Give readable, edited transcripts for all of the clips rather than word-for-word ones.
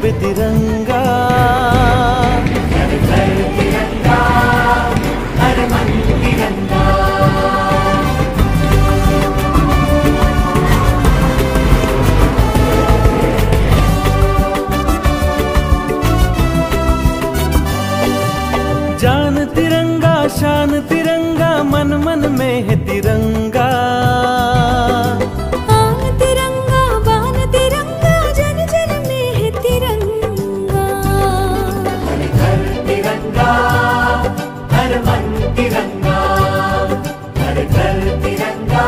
पे तिरंगा, हर घर तिरंगा, हर मन तिरंगा। जान तिरंगा, शान तिरंगा, मन मन में है तिरंगा। हर मन तिरंगा, हर घर तिरंगा,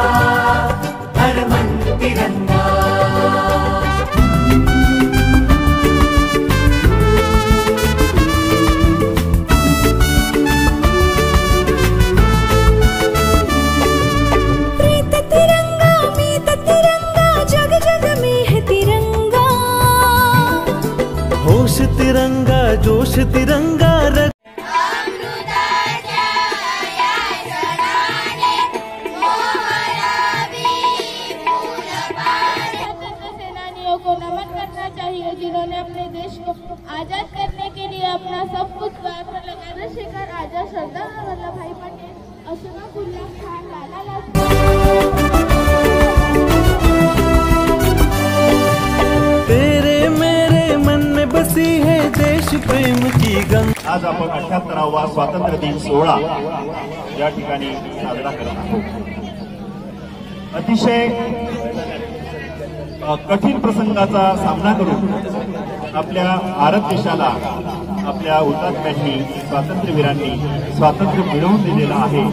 हर मन तिरंगा। प्रीत तिरंगा, मीत तिरंगा, जग जग में है तिरंगा। होश तिरंगा, जोश तिरंगा, को नमन करना चाहिए जिन्होंने अपने देश को आजाद करने के लिए अपना सब कुछ द्वार पर लगा। चंद्रशेखर आजाद, सरदार वल्लभ भाई पटेल, अशफाकुल्लाह खान, लाला लाजपत। तेरे मेरे मन में बसी है देश प्रेम की गंगा। आज आपण 78वा स्वातंत्र्य दिन सोहळा या ठिकाणी साजरा करत आहोत। अतिशय कठीण प्रसंगाचा सामना करून आपल्या भारत देशाला आपल्या हुतात्म्यांनी, स्वातंत्र्यवीरांनी स्वातंत्र्य मिळवून दिलेलं आहे।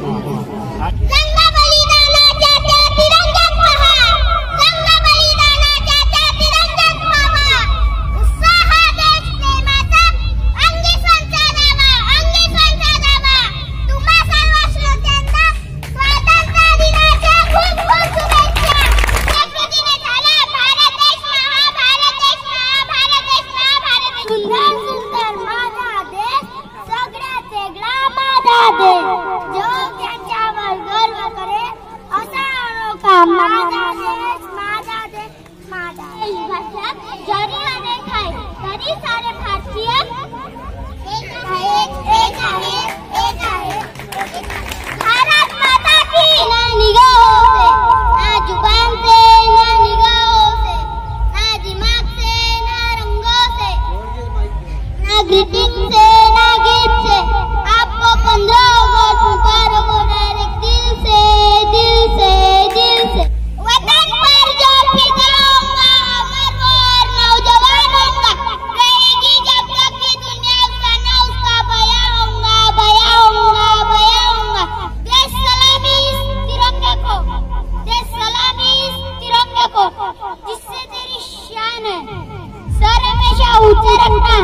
जो त्यांच्यावर गर्व करे असा अनोखा माझा देश, माझा देश, माझा देश। भाषा जरी अनेक आहे तरी सारे भारतीय एक आहेत, एक आहेत, एक आहेत। भारत माता की ना निगाहों से, ना जुबान से, ना निगाहों से, ना दिमाग से, ना रंगों से, ना ग्रीटिंग से, ना गिफ्ट से, आपको 15 अगस्त मुबारक हो। डायरेक्ट दिल से, दिल से, दिल से। वतन पर जो फिदा होगा, अमर और नौजवान होगा, रहेगी जब तक की दुनिया उसका उसका बया होगा, बया होगा, बया होगा। देश सलामी इस तिरंगे को, देश सलामी इस तिरंगे को, जिससे तेरी शान है। सर हमेशा ऊंचा रखना,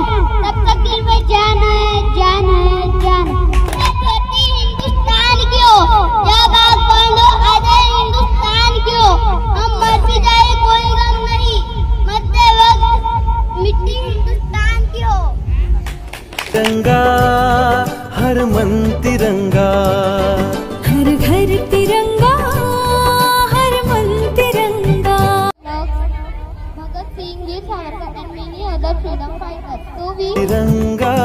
तब तक दिल में जान है, जान है, जान। हिंदुस्तान की हो या बाग बांधो आधे हिंदुस्तान की हो, हम मर भी जाए कोई गम नहीं, मरते वक्त मिट्टी हिंदुस्तान की हो। तिरंगा, हर मन तिरंगा, हर घर तिरंगा, हर मन तिरंगा। Bhagat Singh, Veer Savarkar and many other freedom fighters. So we तिरंगा।